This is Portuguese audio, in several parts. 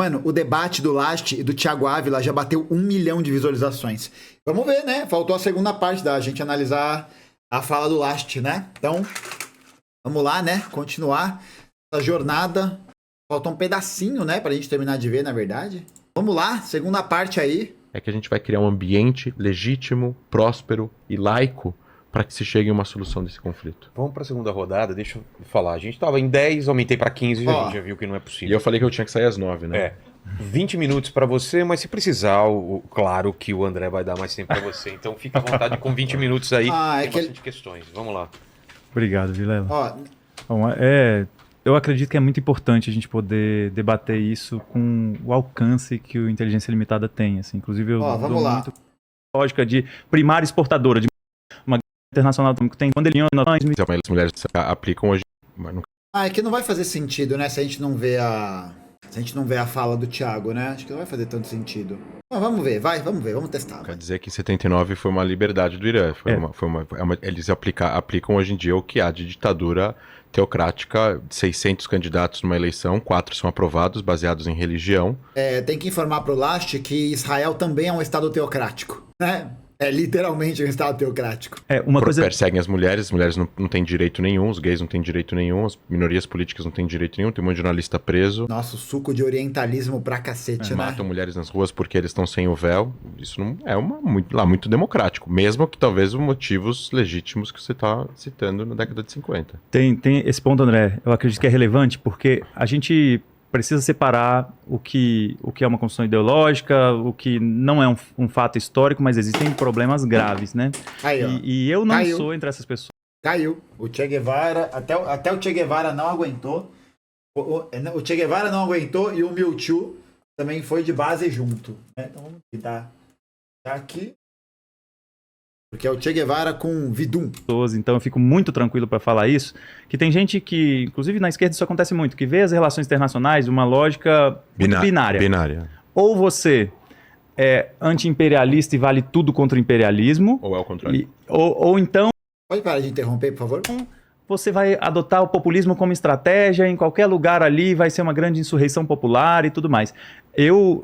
Mano, o debate do Last e do Thiago Ávila já bateu 1 milhão de visualizações. Vamos ver, né? Faltou a segunda parte da gente analisar a fala do Last, né? Então, vamos lá, né? Continuar essa jornada. Faltou um pedacinho, né? Pra gente terminar de ver, na verdade. Vamos lá, segunda parte aí. É que a gente vai criar um ambiente legítimo, próspero e laico para que se chegue a uma solução desse conflito. Vamos para a segunda rodada, deixa eu falar. A gente estava em 10, aumentei para 15 e a gente já viu que não é E possível. eu falei que eu tinha que sair às 9, né? 20 minutos para você, mas se precisar, claro que o André vai dar mais tempo para você. Então fica à vontade com 20 minutos aí. Tem bastante questões. Vamos lá. Obrigado, Vilela. Bom, eu acredito que é muito importante a gente poder debater isso com o alcance que o Inteligência Limitada tem. Assim. Inclusive, eu vamos lá. muito lógica de primária exportadora, de uma internacional que tem quando ele As mulheres aplicam hoje. Mas não... É que não vai fazer sentido, né? Se a gente não vê a fala do Thiago, né? Acho que não vai fazer tanto sentido. Mas vamos ver, vamos testar. Quer dizer que em 79 foi uma liberdade do Irã. Eles aplicam hoje em dia o que há de ditadura teocrática, 600 candidatos numa eleição, 4 são aprovados, baseados em religião. Tem que informar pro Last que Israel também é um estado teocrático, né? É literalmente um estado teocrático. Perseguem as mulheres não têm direito nenhum, os gays não têm direito nenhum, as minorias políticas não têm direito nenhum, tem um monte de jornalista preso. Nossa, o suco de orientalismo pra cacete, né? Matam mulheres nas ruas porque eles estão sem o véu. Isso não é muito democrático, mesmo que talvez os motivos legítimos que você está citando na década de 50. Tem esse ponto, André, eu acredito que é relevante, porque a gente precisa separar o que é uma construção ideológica, o que não é um fato histórico, mas existem problemas graves, né? Aí, ó. E eu não sou entre essas pessoas. Caiu. O Che Guevara, até o Che Guevara não aguentou. O Che Guevara não aguentou e o Mewtwo também foi de base junto. Né? Então vamos tentar aqui. Porque é o Che Guevara com Vidum. Então eu fico muito tranquilo para falar isso, que tem gente que, inclusive na esquerda isso acontece muito, que vê as relações internacionais de uma lógica binária. Ou você é anti-imperialista e vale tudo contra o imperialismo. Ou é o contrário. Ou então... Pode parar de interromper, por favor? Você vai adotar o populismo como estratégia, em qualquer lugar ali vai ser uma grande insurreição popular e tudo mais.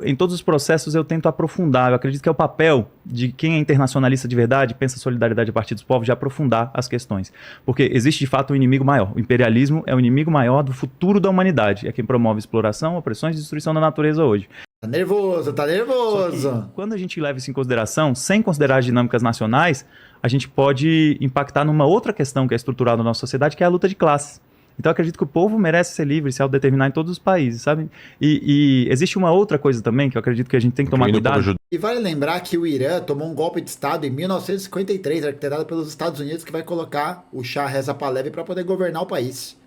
Em todos os processos, eu tento aprofundar. Eu acredito que é o papel de quem é internacionalista de verdade, pensa solidariedade a partir dos povos, de aprofundar as questões. Porque existe, de fato, um inimigo maior. O imperialismo é o inimigo maior do futuro da humanidade. É quem promove exploração, opressões e destruição da natureza hoje. Tá nervoso. Quando a gente leva isso em consideração, sem considerar as dinâmicas nacionais, a gente pode impactar numa outra questão que é estrutural na nossa sociedade, que é a luta de classes. Então eu acredito que o povo merece ser livre, se autodeterminar em todos os países, sabe? E existe uma outra coisa também que eu acredito que a gente tem que tomar cuidado. E vale lembrar que o Irã tomou um golpe de Estado em 1953, arquitetado pelos Estados Unidos, que vai colocar o Shah Reza Pahlavi para poder governar o país.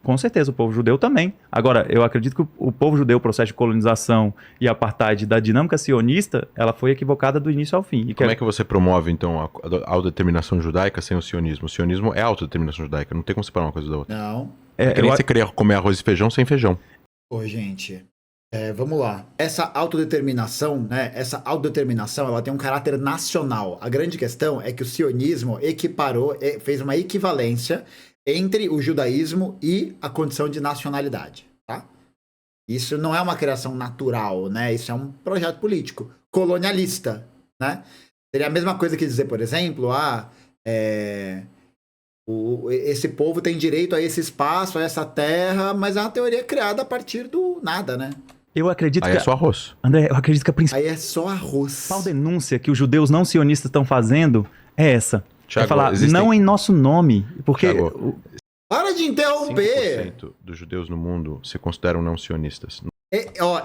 Com certeza, o povo judeu também. Agora, eu acredito que o povo judeu, o processo de colonização e apartheid da dinâmica sionista, ela foi equivocada do início ao fim. Como é que você promove, então, a autodeterminação judaica sem o sionismo? O sionismo é autodeterminação judaica, não tem como separar uma coisa da outra. Não. É que nem você queria comer arroz e feijão sem feijão. Gente, vamos lá. Essa autodeterminação, né? Ela tem um caráter nacional. A grande questão é que o sionismo fez uma equivalência entre o judaísmo e a condição de nacionalidade, tá? Isso não é uma criação natural, né? Isso é um projeto político, colonialista, né? Seria a mesma coisa que dizer, por exemplo, esse povo tem direito a esse espaço, a essa terra, mas é uma teoria criada a partir do nada, né? Eu acredito Aí é só arroz. André, eu acredito que a principal... Aí é só arroz. A denúncia que os judeus não sionistas estão fazendo é essa. Thiago, é falar, não em nosso nome, porque... Thiago, para de interromper! 5% dos judeus no mundo se consideram não sionistas.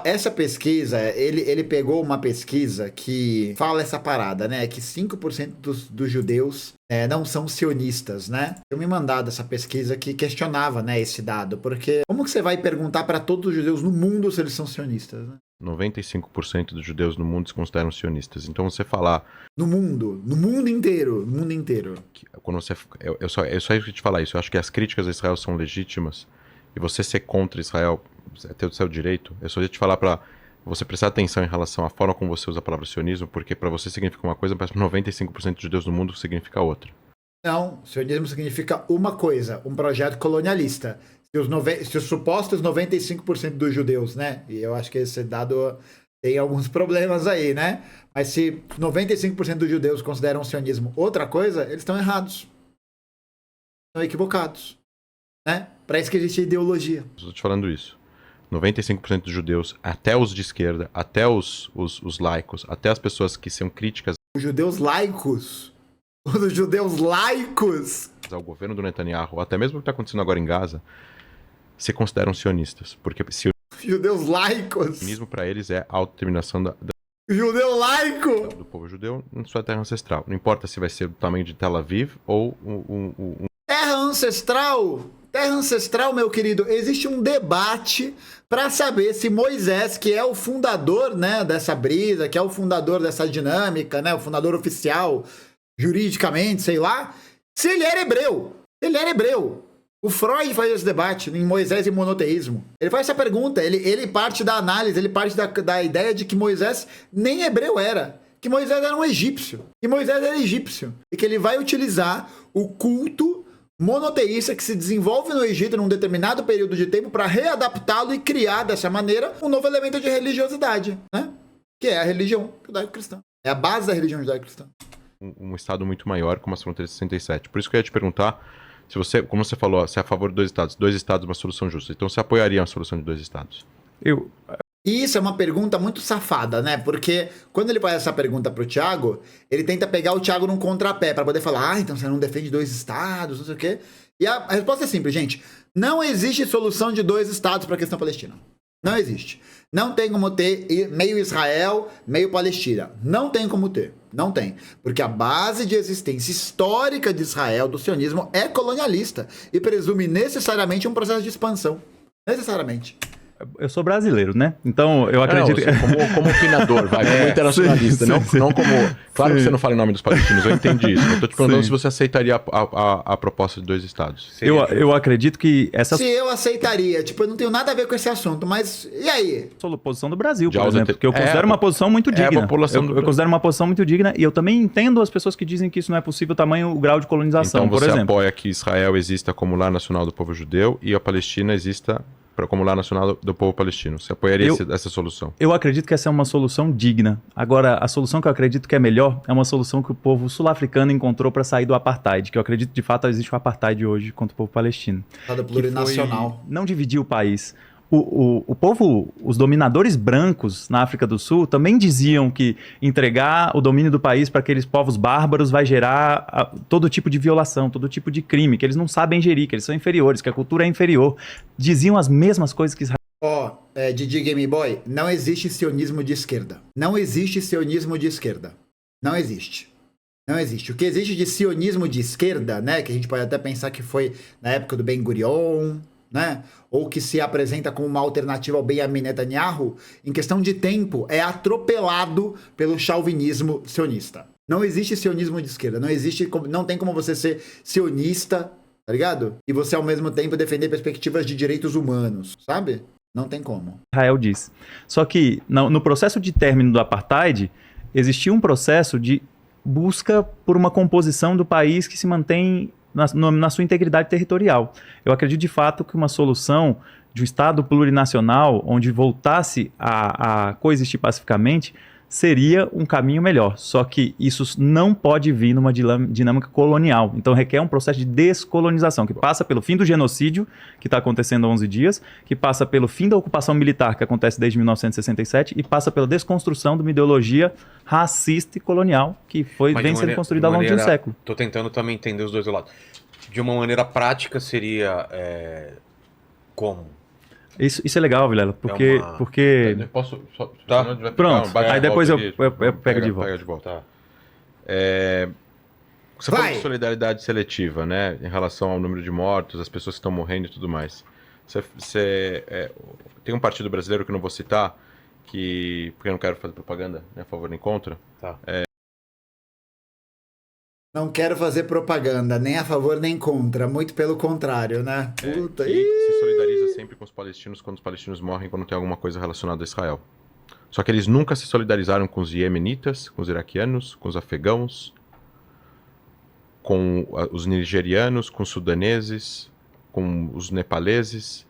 Essa pesquisa, ele pegou uma pesquisa que fala essa parada, né? Que 5% dos judeus não são sionistas, né? Eu me mandado essa pesquisa que questionava, né, esse dado, porque como que você vai perguntar para todos os judeus no mundo se eles são sionistas, né? 95% dos judeus no mundo se consideram sionistas. Então você falar... No mundo inteiro. Quando você, eu só ia te falar isso. Eu acho que as críticas a Israel são legítimas. E você ser contra Israel é ter o seu direito. Eu só ia te falar para você prestar atenção em relação à forma como você usa a palavra sionismo, porque para você significa uma coisa, mas para 95% dos judeus no mundo significa outra. Não, sionismo significa uma coisa, um projeto colonialista. Se os supostos 95% dos judeus, né? E eu acho que esse dado tem alguns problemas aí, né? Mas se 95% dos judeus consideram o sionismo outra coisa, eles estão errados. Estão equivocados. Né? Para isso que existe ideologia. Estou te falando isso. 95% dos judeus, até os de esquerda, até os laicos, até as pessoas que são críticas... Os judeus laicos? Os judeus laicos? ...ao governo do Netanyahu, ou até mesmo o que está acontecendo agora em Gaza, se consideram sionistas. Porque judeus laicos? Sionismo para eles é a autodeterminação judeu laico! Do povo judeu em sua terra ancestral. Não importa se vai ser do tamanho de Tel Aviv ou Terra ancestral? Terra ancestral, meu querido, existe um debate para saber se Moisés, que é o fundador, né, dessa brisa, que é o fundador dessa dinâmica, né, o fundador oficial, juridicamente, sei lá, se ele era hebreu. Ele era hebreu. O Freud faz esse debate em Moisés e monoteísmo. Ele faz essa pergunta, ele parte da análise, ele parte da ideia de que Moisés nem hebreu era, que Moisés era um egípcio, que Moisés era egípcio, e que ele vai utilizar o culto monoteísta que se desenvolve no Egito num determinado período de tempo para readaptá-lo e criar dessa maneira um novo elemento de religiosidade, né? Que é a religião judaico-cristã. É a base da religião judaico-cristã. Um estado muito maior como as fronteiras de 67. Por isso que eu ia te perguntar se você, como você falou, se é a favor de dois estados, uma solução justa. Então você apoiaria uma solução de 2 estados? Isso é uma pergunta muito safada, né? Porque quando ele faz essa pergunta pro Thiago, ele tenta pegar o Thiago num contrapé para poder falar, então você não defende 2 estados, não sei o quê. E a resposta é simples, gente. Não existe solução de 2 estados para a questão palestina. Não existe. Não tem como ter meio Israel, meio Palestina. Não tem como ter. Não tem. Porque a base de existência histórica de Israel, do sionismo, é colonialista e presume necessariamente um processo de expansão. Necessariamente. Eu sou brasileiro, né? Então eu acredito... Como opinador, como internacionalista, sim. Não como... Claro que você não fala em nome dos palestinos, eu entendi isso. Eu tô te perguntando se você aceitaria a proposta de 2 estados. Eu acredito que essa... Se eu aceitaria, eu não tenho nada a ver com esse assunto, mas e aí? A posição do Brasil, por exemplo, porque eu considero uma posição muito digna. Eu considero uma posição muito digna e eu também entendo as pessoas que dizem que isso não é possível, o grau de colonização, então, por exemplo. Então você apoia que Israel exista como lar nacional do povo judeu e a Palestina exista como lar nacional do povo palestino. Você apoiaria essa solução? Eu acredito que essa é uma solução digna. Agora, a solução que eu acredito que é melhor é uma solução que o povo sul-africano encontrou para sair do apartheid, que eu acredito de fato existe o apartheid hoje contra o povo palestino. Estado plurinacional. Não dividir o país. O povo, os dominadores brancos na África do Sul também diziam que entregar o domínio do país para aqueles povos bárbaros vai gerar todo tipo de violação, todo tipo de crime, que eles não sabem gerir, que eles são inferiores, que a cultura é inferior. Diziam as mesmas coisas que Israel. Didi Game Boy, não existe sionismo de esquerda. Não existe sionismo de esquerda. Não existe. Não existe. O que existe de sionismo de esquerda, né, que a gente pode até pensar que foi na época do Ben Gurion, né? Ou que se apresenta como uma alternativa ao Benjamin Netanyahu, em questão de tempo, é atropelado pelo chauvinismo sionista. Não existe sionismo de esquerda, não tem como você ser sionista, tá ligado? E você ao mesmo tempo defender perspectivas de direitos humanos, sabe? Não tem como. Israel diz. Só que no processo de término do apartheid, existia um processo de busca por uma composição do país que se mantém na sua integridade territorial. Eu acredito de fato que uma solução de um Estado plurinacional, onde voltasse a coexistir pacificamente, seria um caminho melhor. Só que isso não pode vir numa dinâmica colonial. Então requer um processo de descolonização, que passa pelo fim do genocídio, que está acontecendo há 11 dias, que passa pelo fim da ocupação militar, que acontece desde 1967, e passa pela desconstrução de uma ideologia racista e colonial, que vem sendo construída ao longo de um século. Estou tentando também entender os dois lados. De uma maneira prática seria como? Isso é legal, Vilela, porque... Eu posso... Tá. Pronto, aí depois eu pego de volta. Pega de volta. Tá. Você falou de solidariedade seletiva, né? Em relação ao número de mortos, as pessoas que estão morrendo e tudo mais. Tem um partido brasileiro que eu não vou citar, porque eu não quero fazer propaganda, nem a favor nem contra. Tá. Não quero fazer propaganda, nem a favor nem contra, muito pelo contrário, né? Puta, que se solidariza sempre com os palestinos quando os palestinos morrem, quando tem alguma coisa relacionada a Israel. Só que eles nunca se solidarizaram com os iemenitas, com os iraquianos, com os afegãos, com os nigerianos, com os sudaneses, com os nepaleses,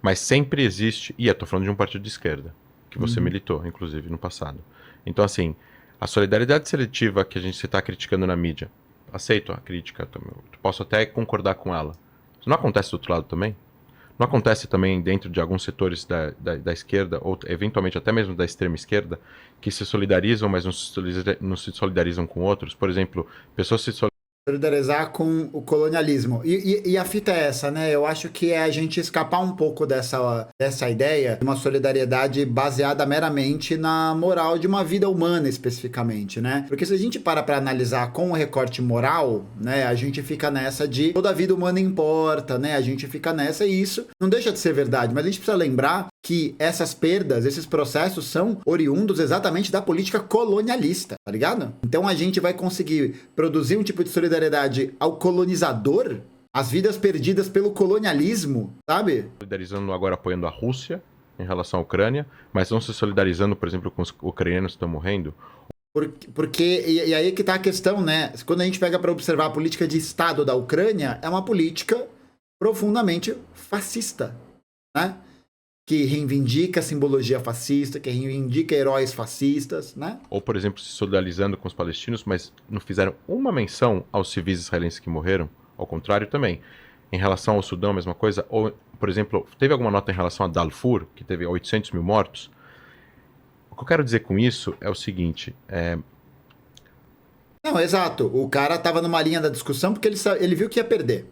mas sempre existe... E eu tô falando de um partido de esquerda, que você militou, inclusive, no passado. Então, assim, a solidariedade seletiva que você está criticando na mídia, aceito a crítica, posso até concordar com ela. Isso não acontece do outro lado também? Não acontece também dentro de alguns setores da esquerda, ou eventualmente até mesmo da extrema esquerda, que se solidarizam, mas não se solidarizam com outros? Por exemplo, pessoas se solidarizar com o colonialismo. E a fita é essa, né? Eu acho que é a gente escapar um pouco dessa ideia de uma solidariedade baseada meramente na moral de uma vida humana, especificamente, né? Porque se a gente para analisar com o recorte moral, né? A gente fica nessa de toda a vida humana importa, né? A gente fica nessa e isso não deixa de ser verdade, mas a gente precisa lembrar que essas perdas, esses processos são oriundos exatamente da política colonialista, tá ligado? Então a gente vai conseguir produzir um tipo de solidariedade ao colonizador, as vidas perdidas pelo colonialismo, sabe? Solidarizando agora, apoiando a Rússia em relação à Ucrânia, mas não se solidarizando, por exemplo, com os ucranianos que estão morrendo. E aí que tá a questão, né? Quando a gente pega para observar a política de Estado da Ucrânia, é uma política profundamente fascista, né? Que reivindica a simbologia fascista, que reivindica heróis fascistas, né? Ou, por exemplo, se solidarizando com os palestinos, mas não fizeram uma menção aos civis israelenses que morreram. Ao contrário também. Em relação ao Sudão, a mesma coisa. Ou, por exemplo, teve alguma nota em relação a Darfur, que teve 800 mil mortos? O que eu quero dizer com isso é o seguinte... Não, exato. O cara estava numa linha da discussão porque ele viu que ia perder.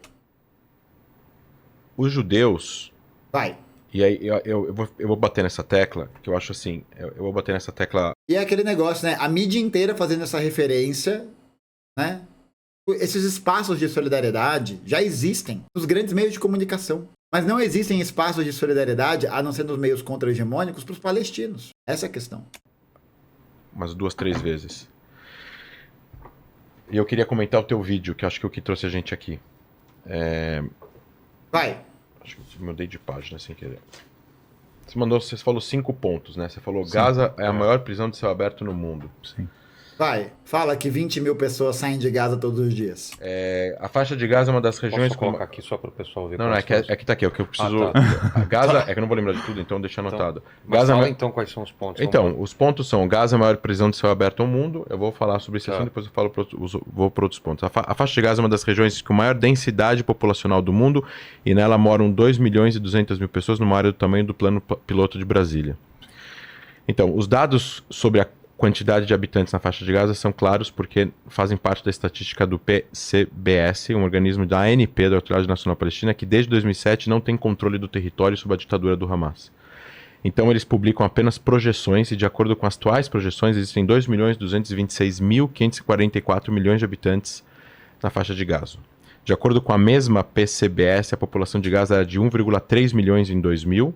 Os judeus... Vai. E aí eu vou bater nessa tecla, que eu acho assim, eu vou bater nessa tecla... E é aquele negócio, né? A mídia inteira fazendo essa referência, né? Esses espaços de solidariedade já existem nos grandes meios de comunicação. Mas não existem espaços de solidariedade, a não ser nos meios contra-hegemônicos, para os palestinos. Essa é a questão. Umas 2, 3 vezes. E eu queria comentar o teu vídeo, que acho que é o que trouxe a gente aqui. Vai. Acho que eu mudei de página sem querer. Você falou 5 pontos, né? Você falou Gaza é a maior prisão de céu aberto no mundo. Sim. Vai, fala que 20 mil pessoas saem de Gaza todos os dias. A faixa de Gaza é uma das regiões... Posso colocar aqui só para o pessoal ver? Não, é que tá aqui, é o que eu preciso... A Gaza, é que eu não vou lembrar de tudo, então deixa anotado. Mas fala então quais são os pontos. Então, os pontos são: Gaza é a maior prisão de céu aberto ao mundo. Eu vou falar sobre esse assunto, depois eu vou para outros pontos. A faixa de Gaza é uma das regiões com maior densidade populacional do mundo e nela moram 2 milhões e 200 mil pessoas numa área do tamanho do plano piloto de Brasília. Então, os dados sobre a quantidade de habitantes na faixa de Gaza são claros porque fazem parte da estatística do PCBS, um organismo da ANP, da Autoridade Nacional Palestina, que desde 2007 não tem controle do território sob a ditadura do Hamas. Então eles publicam apenas projeções e, de acordo com as atuais projeções, existem 2.226.544 milhões de habitantes na faixa de Gaza. De acordo com a mesma PCBS, a população de Gaza era de 1,3 milhões em 2000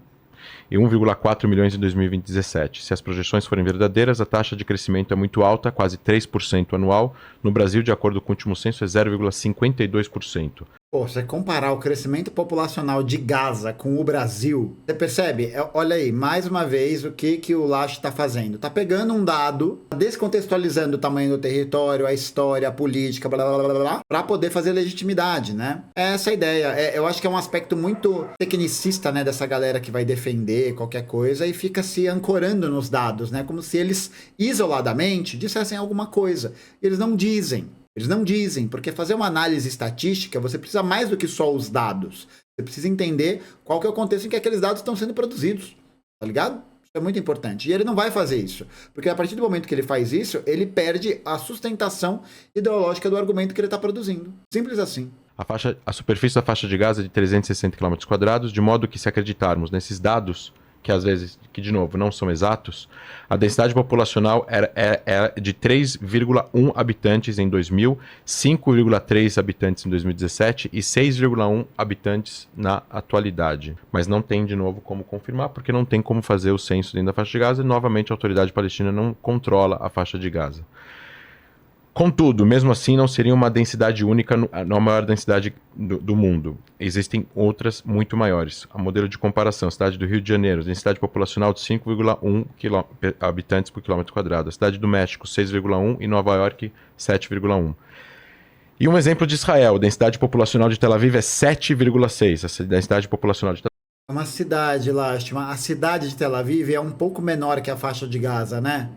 e 1,4 milhões em 2017. Se as projeções forem verdadeiras, a taxa de crescimento é muito alta, quase 3% anual. No Brasil, de acordo com o último censo, é 0,52%. Pô, você comparar o crescimento populacional de Gaza com o Brasil, você percebe? Olha aí, mais uma vez, o que o Lasch está fazendo? Está pegando um dado, descontextualizando o tamanho do território, a história, a política, blá, blá, blá, blá, para poder fazer legitimidade, né? É essa a ideia. Eu acho que é um aspecto muito tecnicista, né, dessa galera que vai defender qualquer coisa e fica se ancorando nos dados, né? Como se eles, isoladamente, dissessem alguma coisa. Eles não dizem. Eles não dizem, porque fazer uma análise estatística, você precisa mais do que só os dados. Você precisa entender qual que é o contexto em que aqueles dados estão sendo produzidos, tá ligado? Isso é muito importante. E ele não vai fazer isso, porque a partir do momento que ele faz isso, ele perde a sustentação ideológica do argumento que ele está produzindo. Simples assim. A superfície da faixa de Gaza é de 360 km², de modo que, se acreditarmos nesses dados, que às vezes, que de novo, não são exatos, a densidade populacional era de 3,1 habitantes em 2000, 5,3 habitantes em 2017 e 6,1 habitantes na atualidade. Mas não tem, de novo, como confirmar, porque não tem como fazer o censo dentro da faixa de Gaza e, novamente, a autoridade palestina não controla a faixa de Gaza. Contudo, mesmo assim, não seria uma densidade única, não a maior densidade do mundo. Existem outras muito maiores. A modelo de comparação: a cidade do Rio de Janeiro, densidade populacional de 5,1 habitantes por quilômetro quadrado. A cidade do México, 6,1 e Nova York, 7,1. E um exemplo de Israel, a densidade populacional de Tel Aviv é 7,6. A densidade populacional de Tel É uma cidade lá, a cidade de Tel Aviv é um pouco menor que a faixa de Gaza, né?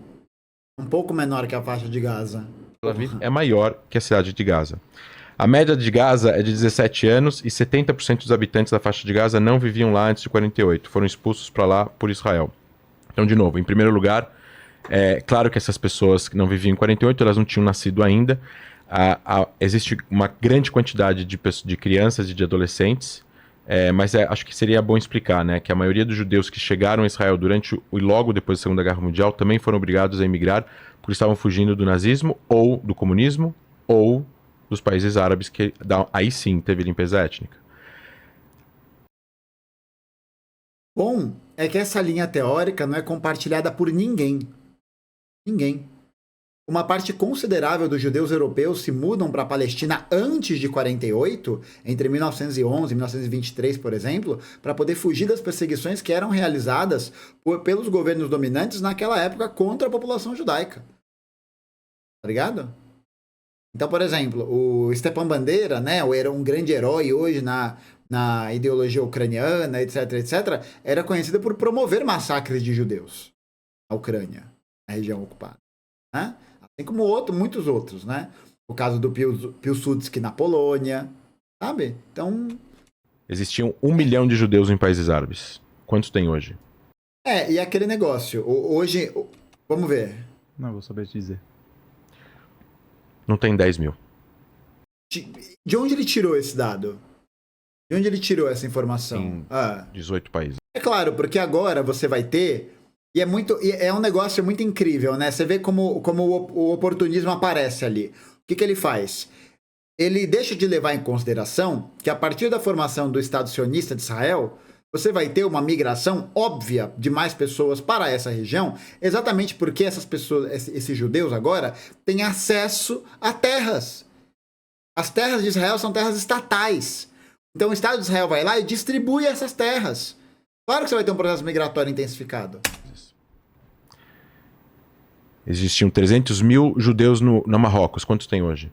Um pouco menor que a faixa de Gaza. Aviv é maior que a cidade de Gaza. A média de Gaza é de 17 anos e 70% dos habitantes da faixa de Gaza não viviam lá antes de 48. Foram expulsos para lá por Israel. Então, de novo, em primeiro lugar, é claro que essas pessoas que não viviam em 48, elas não tinham nascido ainda. Existe uma grande quantidade de crianças e de adolescentes, mas acho que seria bom explicar, né, que a maioria dos judeus que chegaram a Israel durante e logo depois da Segunda Guerra Mundial também foram obrigados a emigrar porque estavam fugindo do nazismo ou do comunismo ou dos países árabes, que aí sim teve limpeza étnica. Bom, é que essa linha teórica não é compartilhada por ninguém. Ninguém. Uma parte considerável dos judeus europeus se mudam para a Palestina antes de 48, entre 1911 e 1923, por exemplo, para poder fugir das perseguições que eram realizadas pelos governos dominantes naquela época contra a população judaica. Tá ligado? Então, por exemplo, o Stepan Bandeira, né, era um grande herói hoje na ideologia ucraniana, etc, etc, era conhecido por promover massacres de judeus na Ucrânia, na região ocupada, né? Assim como muitos outros, né? O caso do Piłsudski na Polônia, sabe? Então... Existiam 1 milhão de judeus em países árabes. Quantos tem hoje? E aquele negócio, hoje, vamos ver. Não vou saber te dizer. Não tem 10 mil. De onde ele tirou esse dado? De onde ele tirou essa informação? Em 18 países. É claro, porque agora você vai ter... E é um negócio muito incrível, né? Você vê como o oportunismo aparece ali. O que ele faz? Ele deixa de levar em consideração que a partir da formação do Estado sionista de Israel, você vai ter uma migração óbvia de mais pessoas para essa região, exatamente porque essas pessoas, esses judeus agora, têm acesso a terras. As terras de Israel são terras estatais. Então o Estado de Israel vai lá e distribui essas terras. Claro que você vai ter um processo migratório intensificado. Existiam 300 mil judeus no Marrocos. Quantos tem hoje?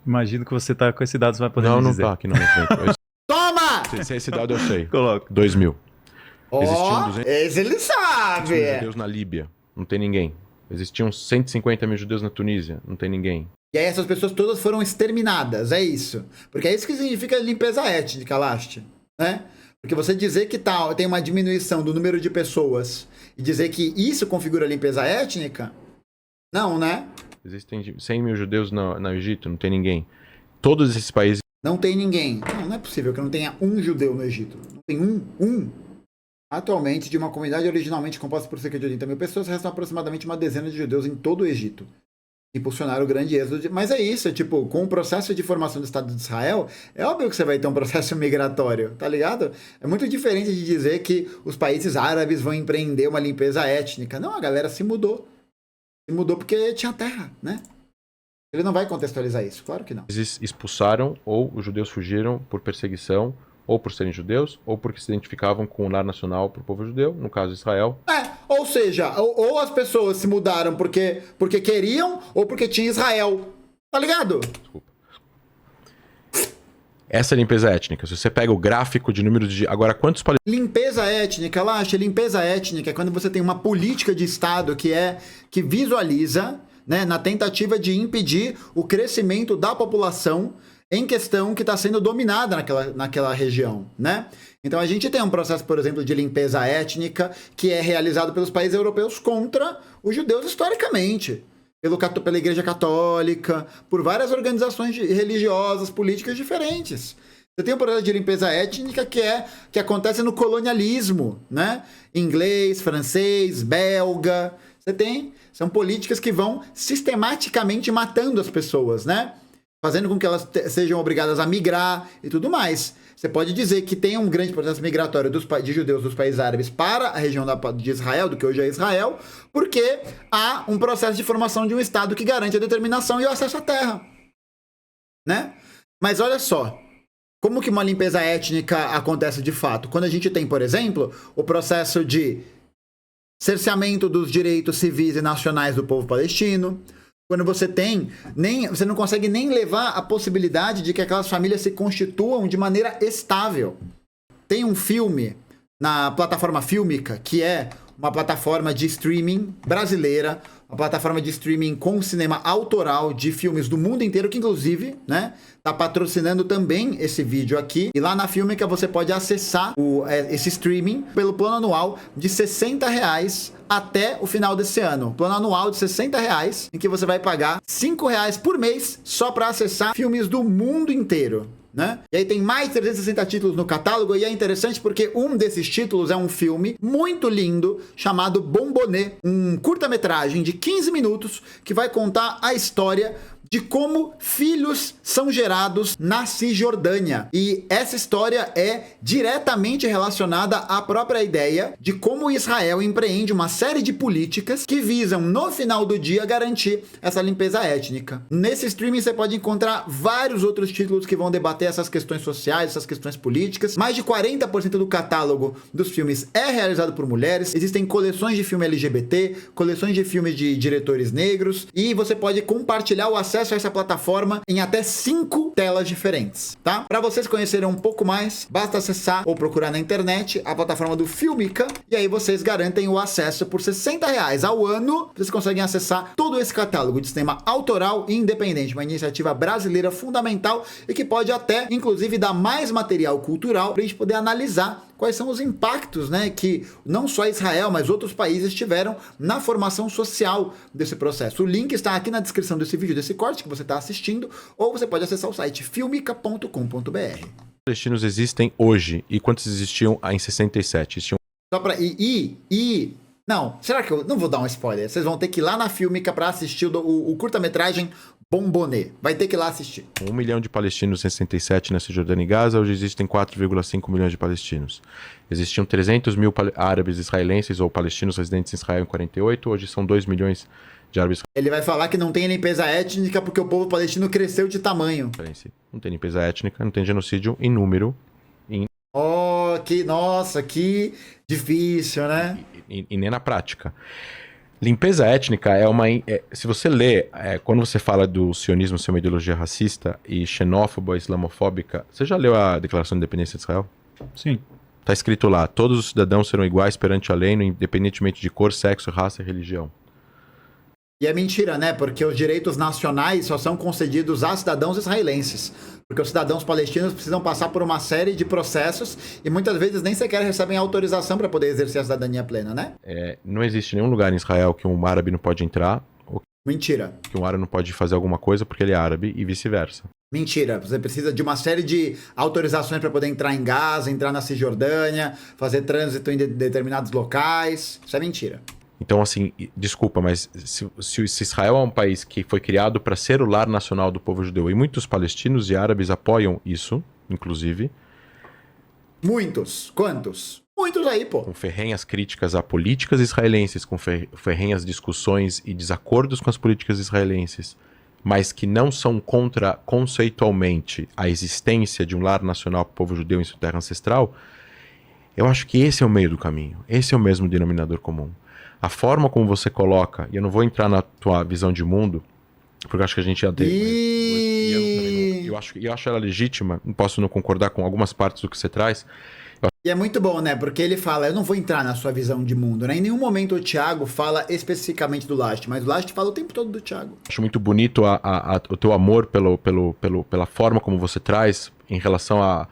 Imagino que você tá com esse dado, você vai poder me dizer. Não, não tá aqui na minha frente. Toma! Esse dado eu sei. Coloca. 2 mil. Existiam 200 esse ele sabe! mil judeus na Líbia. Não tem ninguém. Existiam 150 mil judeus na Tunísia. Não tem ninguém. E aí essas pessoas todas foram exterminadas, é isso. Porque é isso que significa limpeza étnica, Last, né? Porque você dizer que tem uma diminuição do número de pessoas e dizer que isso configura limpeza étnica, não, né? Existem 100 mil judeus no Egito, não tem ninguém. Todos esses países... Não tem ninguém. Não é possível que não tenha um judeu no Egito. Não tem um. Atualmente, de uma comunidade originalmente composta por cerca de 80 mil pessoas, restam aproximadamente uma dezena de judeus em todo o Egito. Impulsionaram o grande êxodo. Mas é isso, tipo, com o processo de formação do Estado de Israel, é óbvio que você vai ter um processo migratório, tá ligado? É muito diferente de dizer que os países árabes vão empreender uma limpeza étnica. Não, a galera se mudou. Se mudou porque tinha terra, né? Ele não vai contextualizar isso, claro que não. Eles expulsaram, ou os judeus fugiram por perseguição, ou por serem judeus, ou porque se identificavam com o lar nacional para o povo judeu, no caso Israel. Ou seja, ou as pessoas se mudaram porque queriam, ou porque tinha Israel. Tá ligado? Desculpa. Essa é a limpeza étnica. Se você pega o gráfico de números de... Agora, quantos palestinos... Limpeza étnica, Lacha, limpeza étnica é quando você tem uma política de Estado que visualiza, né, na tentativa de impedir o crescimento da população em questão que está sendo dominada naquela região, né? Então a gente tem um processo, por exemplo, de limpeza étnica que é realizado pelos países europeus contra os judeus historicamente, pela Igreja Católica, por várias organizações religiosas, políticas diferentes. Você tem um processo de limpeza étnica que acontece no colonialismo, né? Inglês, francês, belga. São políticas que vão sistematicamente matando as pessoas, né? Fazendo com que elas sejam obrigadas a migrar e tudo mais. Você pode dizer que tem um grande processo migratório de judeus dos países árabes para a região de Israel, do que hoje é Israel, porque há um processo de formação de um Estado que garante a determinação e o acesso à terra. Né? Mas olha só, como que uma limpeza étnica acontece de fato? Quando a gente tem, por exemplo, o processo de cerceamento dos direitos civis e nacionais do povo palestino, Quando você você não consegue nem levar a possibilidade de que aquelas famílias se constituam de maneira estável. Tem um filme na plataforma Fílmica, que é uma plataforma de streaming brasileira, uma plataforma de streaming com cinema autoral de filmes do mundo inteiro, que inclusive, né, tá patrocinando também esse vídeo aqui. E lá na Fílmica você pode acessar esse streaming pelo plano anual de R$60 até o final desse ano. Plano anual de R$60, em que você vai pagar R$5 por mês só para acessar filmes do mundo inteiro. Né? E aí tem mais 360 títulos no catálogo, e é interessante porque um desses títulos é um filme muito lindo chamado Bombonê, um curta-metragem de 15 minutos que vai contar a história de como filhos são gerados na Cisjordânia. E essa história é diretamente relacionada à própria ideia de como Israel empreende uma série de políticas que visam, no final do dia, garantir essa limpeza étnica. Nesse streaming você pode encontrar vários outros títulos que vão debater essas questões sociais, essas questões políticas. Mais de 40% do catálogo dos filmes é realizado por mulheres. Existem coleções de filme LGBT, coleções de filmes de diretores negros, e você pode compartilhar o acesso a essa plataforma em até 5 telas diferentes, tá? Para vocês conhecerem um pouco mais, basta acessar ou procurar na internet a plataforma do Fílmica, e aí vocês garantem o acesso por R$60 ao ano. Vocês conseguem acessar todo esse catálogo de cinema autoral e independente, uma iniciativa brasileira fundamental e que pode até, inclusive, dar mais material cultural pra gente poder analisar quais são os impactos, né, que não só Israel, mas outros países tiveram na formação social desse processo. O link está aqui na descrição desse vídeo, desse corte que você está assistindo, ou você pode acessar o site filmica.com.br. Palestinos existem hoje, e quantos existiam em 67? Existiam... Só para não, será que eu não vou dar um spoiler? Vocês vão ter que ir lá na Fílmica para assistir o curta-metragem Bombonê. Vai ter que ir lá assistir. 1 milhão de palestinos em 67 na Cisjordânia e Gaza, hoje existem 4,5 milhões de palestinos. Existiam 300 mil árabes israelenses ou palestinos residentes em Israel em 48, hoje são 2 milhões de árabes. Ele vai falar que não tem limpeza étnica porque o povo palestino cresceu de tamanho. Não tem limpeza étnica, não tem genocídio em número. Nossa, que difícil, né? E nem na prática. Limpeza étnica é uma... se você lê, quando você fala do sionismo ser uma ideologia racista e xenófoba, islamofóbica, você já leu a Declaração de Independência de Israel? Sim. Tá escrito lá, todos os cidadãos serão iguais perante a lei, independentemente de cor, sexo, raça e religião. E é mentira, né? Porque os direitos nacionais só são concedidos a cidadãos israelenses. Porque os cidadãos palestinos precisam passar por uma série de processos e muitas vezes nem sequer recebem autorização para poder exercer a cidadania plena, né? Não existe nenhum lugar em Israel que um árabe não pode entrar. Ou mentira. Que um árabe não pode fazer alguma coisa porque ele é árabe e vice-versa. Mentira. Você precisa de uma série de autorizações para poder entrar em Gaza, entrar na Cisjordânia, fazer trânsito em determinados locais. Isso é mentira. Então, assim, desculpa, mas se Israel é um país que foi criado para ser o lar nacional do povo judeu, e muitos palestinos e árabes apoiam isso, inclusive... Muitos. Quantos? Muitos aí, pô. Com ferrenhas críticas a políticas israelenses, com ferrenhas discussões e desacordos com as políticas israelenses, mas que não são contra, conceitualmente, a existência de um lar nacional para o povo judeu em sua terra ancestral, eu acho que esse é o meio do caminho. Esse é o mesmo denominador comum. A forma como você coloca, e eu não vou entrar na tua visão de mundo, porque eu acho que a gente já teve. Eu acho ela legítima, não posso não concordar com algumas partes do que você traz. E é muito bom, né? Porque ele fala, eu não vou entrar na sua visão de mundo, né? Em nenhum momento o Thiago fala especificamente do Last, mas o Last fala o tempo todo do Thiago. Acho muito bonito o teu amor pela forma como você traz em relação a...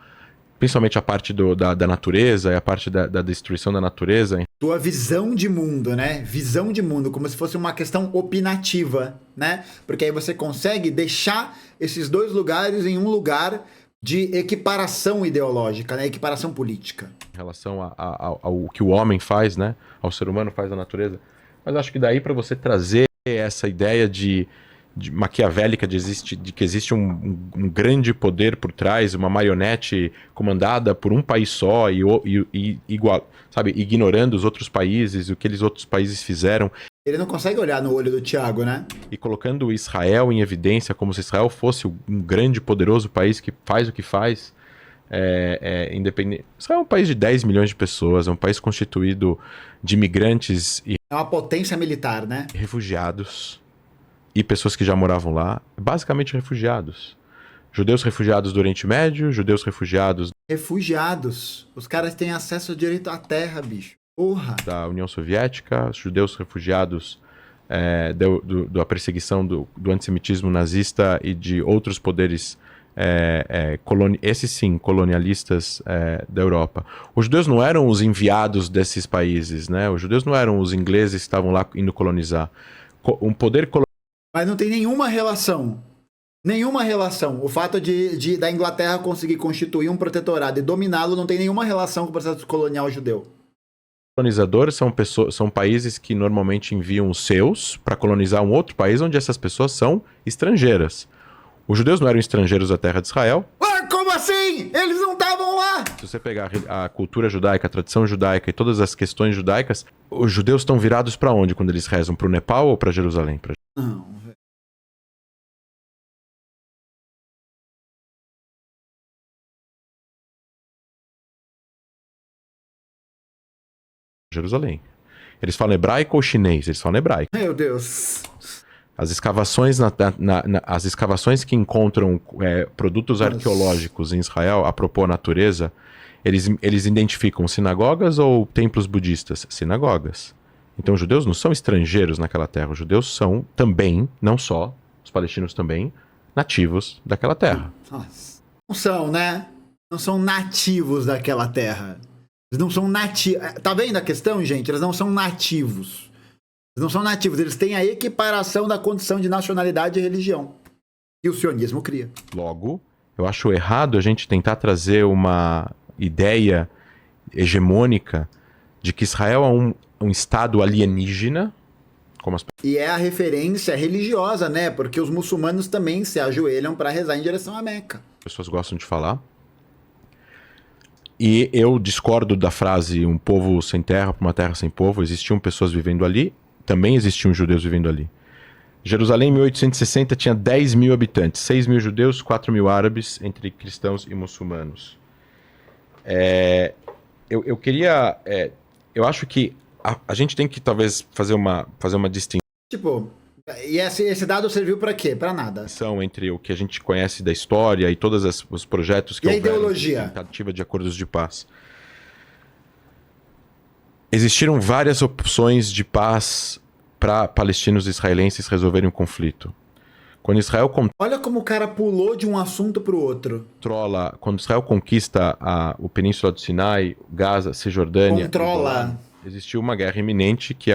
Principalmente a parte da natureza e a parte da destruição da natureza. Tua visão de mundo, né? Visão de mundo, como se fosse uma questão opinativa, né? Porque aí você consegue deixar esses dois lugares em um lugar de equiparação ideológica, né? Equiparação política. Em relação ao que o homem faz, né? Ao ser humano faz da natureza. Mas acho que daí para você trazer essa ideia de maquiavélica de que existe um grande poder por trás, uma marionete comandada por um país só e igual, sabe, ignorando os outros países, o que eles outros países fizeram. Ele não consegue olhar no olho do Thiago, né? E colocando Israel em evidência como se Israel fosse um grande, poderoso país que faz o que faz, independente. Israel é um país de 10 milhões de pessoas, é um país constituído de imigrantes e... É uma potência militar, né? Refugiados. e pessoas que já moravam lá, basicamente refugiados. Judeus refugiados do Oriente Médio, judeus refugiados... Refugiados. Os caras têm acesso ao direito à terra, bicho. Porra. Da União Soviética, judeus refugiados da perseguição do antissemitismo nazista e de outros poderes, esses sim, colonialistas da Europa. Os judeus não eram os enviados desses países, né? Os judeus não eram os ingleses que estavam lá indo colonizar. Um poder Mas não tem nenhuma relação. Nenhuma relação. O fato da Inglaterra conseguir constituir um protetorado e dominá-lo não tem nenhuma relação com o processo colonial judeu. Colonizadores são países que normalmente enviam os seus para colonizar um outro país onde essas pessoas são estrangeiras. Os judeus não eram estrangeiros da terra de Israel. Ah, como assim? Eles não estavam lá! Se você pegar a cultura judaica, a tradição judaica e todas as questões judaicas, os judeus estão virados para onde quando eles rezam? Para o Nepal ou para Jerusalém? Não, velho. Jerusalém. Eles falam hebraico ou chinês? Eles falam hebraico. Meu Deus. As escavações, as escavações que encontram produtos arqueológicos em Israel, a propor natureza, eles identificam sinagogas ou templos budistas? Sinagogas. Então os judeus não são estrangeiros naquela terra. Os judeus são também, não só, os palestinos também, nativos daquela terra. Nossa. Não são, né? Não são nativos daquela terra. Eles não são nativos. Tá vendo a questão, gente? Eles não são nativos. Eles não são nativos. Eles têm a equiparação da condição de nacionalidade e religião. E o sionismo cria. Logo, eu acho errado a gente tentar trazer uma ideia hegemônica de que Israel é um estado alienígena. E é a referência religiosa, né? Porque os muçulmanos também se ajoelham para rezar em direção à Meca. As pessoas gostam de falar. E eu discordo da frase um povo sem terra para uma terra sem povo. Existiam pessoas vivendo ali, também existiam judeus vivendo ali. Jerusalém, em 1860, tinha 10 mil habitantes. 6 mil judeus, 4 mil árabes, entre cristãos e muçulmanos. Eu queria... eu acho que a gente tem que talvez fazer uma distinção. Tipo, e esse dado serviu para quê? Para nada. Entre o que a gente conhece da história e todos os projetos que e a ideologia. Tentativa de acordos de paz. Existiram várias opções de paz para palestinos e israelenses resolverem o conflito. Quando Israel Olha como o cara pulou de um assunto para o outro. Quando Israel conquista o Península do Sinai, Gaza, Cisjordânia... Controla. Existiu uma guerra iminente que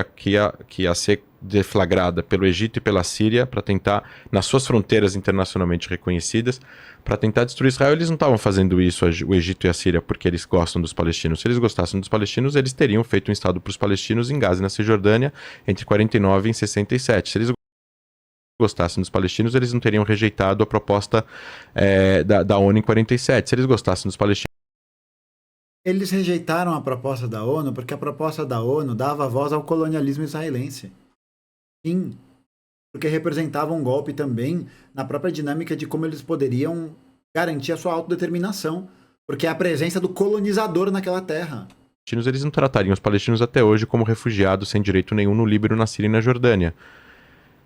ia ser deflagrada pelo Egito e pela Síria para tentar, nas suas fronteiras internacionalmente reconhecidas, para tentar destruir Israel. Eles não estavam fazendo isso, o Egito e a Síria, porque eles gostam dos palestinos. Se eles gostassem dos palestinos, eles teriam feito um estado para os palestinos em Gaza e na Cisjordânia entre 49 e 67. Se eles gostassem dos palestinos, eles não teriam rejeitado a proposta da ONU em 47. Se eles gostassem dos palestinos, eles rejeitaram a proposta da ONU porque a proposta da ONU dava voz ao colonialismo israelense. Sim, porque representava um golpe também na própria dinâmica de como eles poderiam garantir a sua autodeterminação, porque é a presença do colonizador naquela terra. Eles não tratariam os palestinos até hoje como refugiados sem direito nenhum no Líbano, na Síria e na Jordânia.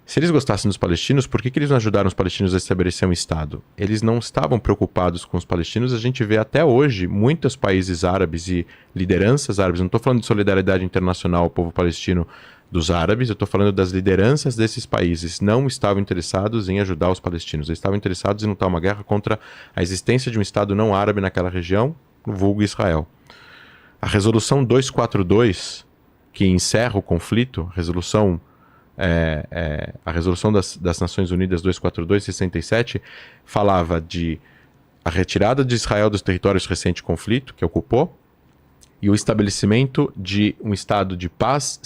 Se eles gostassem dos palestinos, por que eles não ajudaram os palestinos a estabelecer um Estado? Eles não estavam preocupados com os palestinos. A gente vê até hoje muitos países árabes e lideranças árabes. Não estou falando de solidariedade internacional ao povo palestino dos árabes, eu estou falando das lideranças desses países. Não estavam interessados em ajudar os palestinos. Eles estavam interessados em lutar uma guerra contra a existência de um Estado não árabe naquela região, vulgo Israel. A Resolução 242, que encerra o conflito, a resolução das Nações Unidas 242/67 falava de a retirada de Israel dos territórios recente de conflito, que ocupou, e o estabelecimento de um estado de paz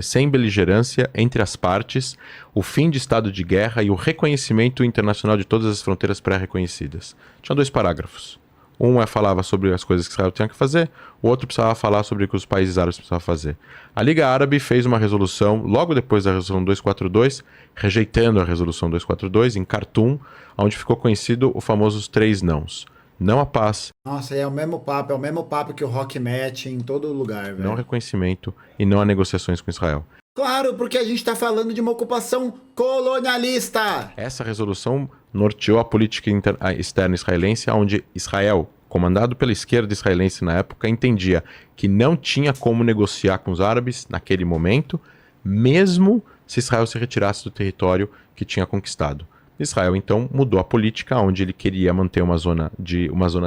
sem beligerância entre as partes, o fim de estado de guerra e o reconhecimento internacional de todas as fronteiras pré-reconhecidas. Tinha 2 parágrafos. Um falava sobre as coisas que Israel tinha que fazer, o outro precisava falar sobre o que os países árabes precisavam fazer. A Liga Árabe fez uma resolução, logo depois da resolução 242, rejeitando a resolução 242, em Khartoum, onde ficou conhecido o famoso 3 nãos. Não a paz. Nossa, é o mesmo papo que o Rock mete em todo lugar, velho. Não reconhecimento e não a negociações com Israel. Claro, porque a gente está falando de uma ocupação colonialista. Essa resolução norteou a política externa israelense, onde Israel, comandado pela esquerda israelense na época, entendia que não tinha como negociar com os árabes naquele momento, mesmo se Israel se retirasse do território que tinha conquistado. Israel, então, mudou a política, onde ele queria manter uma zona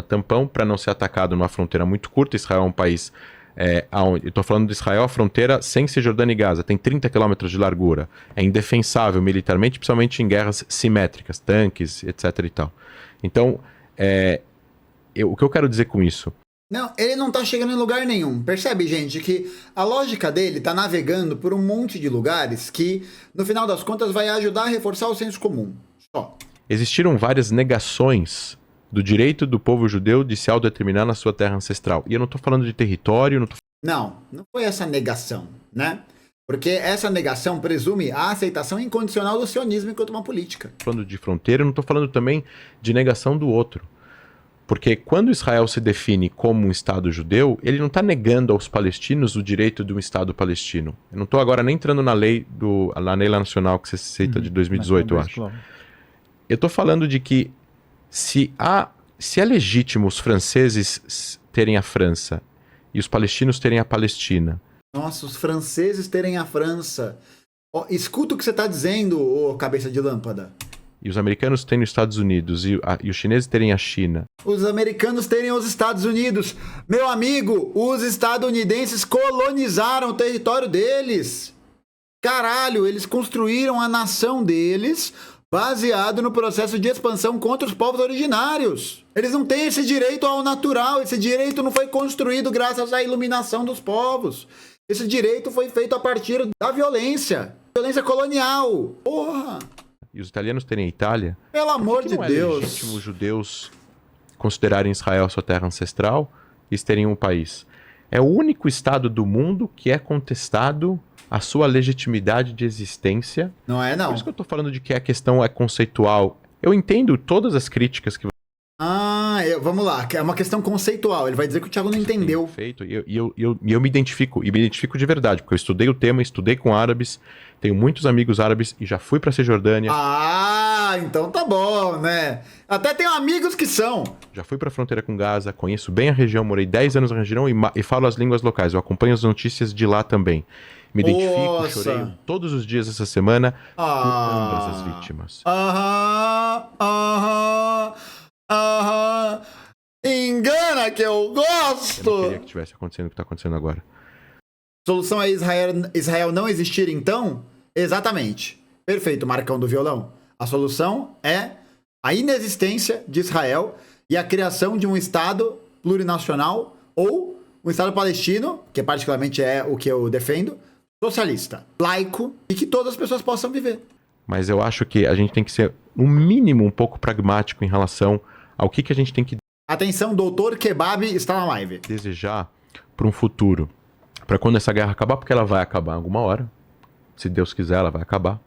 tampão para não ser atacado numa fronteira muito curta. Israel é um país... eu estou falando de Israel, a fronteira sem Cisjordânia e Gaza, tem 30 quilômetros de largura. É indefensável militarmente, principalmente em guerras simétricas, tanques, etc. e tal. Então, o que eu quero dizer com isso? Não, ele não tá chegando em lugar nenhum. Percebe, gente, que a lógica dele tá navegando por um monte de lugares que, no final das contas, vai ajudar a reforçar o senso comum. Só. Existiram várias negações do direito do povo judeu de se autodeterminar na sua terra ancestral. E eu não estou falando de território, Não foi essa negação, né? Porque essa negação presume a aceitação incondicional do sionismo enquanto uma política. Falando de fronteira, eu não estou falando também de negação do outro. Porque quando Israel se define como um Estado judeu, ele não está negando aos palestinos o direito de um Estado palestino. Eu não estou agora nem entrando na lei nacional que você cita de 2018, eu acho. Eu estou falando de que se é legítimo os franceses terem a França e os palestinos terem a Palestina. Nossa, os franceses terem a França. Oh, escuta o que você está dizendo, ô cabeça de lâmpada. E os americanos terem os Estados Unidos e os chineses terem a China. Os americanos terem os Estados Unidos. Meu amigo, os estadunidenses colonizaram o território deles. Caralho, eles construíram a nação deles baseado no processo de expansão contra os povos originários. Eles não têm esse direito ao natural. Esse direito não foi construído graças à iluminação dos povos. Esse direito foi feito a partir da violência. Violência colonial. Porra! E os italianos terem a Itália. Pelo amor de Deus. É legítimo os judeus considerarem Israel sua terra ancestral e terem um país. É o único estado do mundo que é contestado a sua legitimidade de existência. Não é, não. Por isso que eu tô falando de que a questão é conceitual. Eu entendo todas as críticas que... Vamos lá. É uma questão conceitual. Ele vai dizer que o Thiago não entendeu. Perfeito. E eu me identifico de verdade, porque eu estudei o tema, estudei com árabes, tenho muitos amigos árabes e já fui pra Cisjordânia. Então tá bom, né? Até tenho amigos que são. Já fui pra fronteira com Gaza, conheço bem a região, morei 10 anos na região e falo as línguas locais. Eu acompanho as notícias de lá também. Me identifico, chorei todos os dias essa semana com ambas as vítimas. Engana que eu gosto! Eu não queria que tivesse acontecendo o que está acontecendo agora. Solução é Israel não existir, então? Exatamente. Perfeito, Marcão do Violão. A solução é a inexistência de Israel e a criação de um Estado plurinacional ou um Estado palestino, que particularmente é o que eu defendo, socialista, laico e que todas as pessoas possam viver. Mas eu acho que a gente tem que ser, no mínimo, um pouco pragmático em relação ao que a gente tem que... Atenção, doutor Kebab está na live. Desejar para um futuro, para quando essa guerra acabar, porque ela vai acabar alguma hora. Se Deus quiser, ela vai acabar.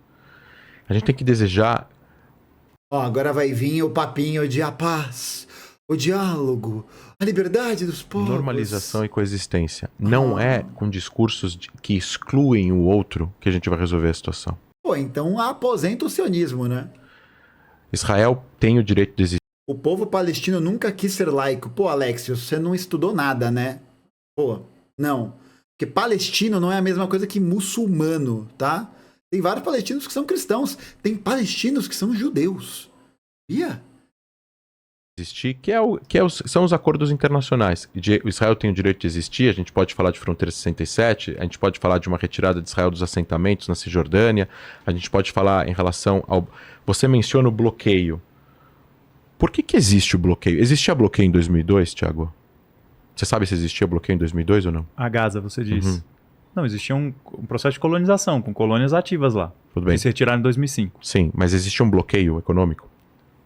A gente tem que desejar... agora vai vir o papinho de a paz, o diálogo, a liberdade dos povos. Normalização e coexistência. Não é com discursos que excluem o outro que a gente vai resolver a situação. Então aposenta o sionismo, né? Israel tem o direito de existir. O povo palestino nunca quis ser laico. Alexios, você não estudou nada, né? Não. Porque palestino não é a mesma coisa que muçulmano, tá? Tem vários palestinos que são cristãos. Tem palestinos que são judeus. Existir, são os acordos internacionais. O Israel tem o direito de existir, a gente pode falar de fronteira 67, a gente pode falar de uma retirada de Israel dos assentamentos na Cisjordânia, a gente pode falar em relação ao... Você menciona o bloqueio. Por que existe o bloqueio? Existia bloqueio em 2002, Thiago? Você sabe se existia bloqueio em 2002 ou não? A Gaza, você disse. Não, existia um processo de colonização, com colônias ativas lá. Tudo bem. Que se retiraram em 2005. Sim, mas existia um bloqueio econômico?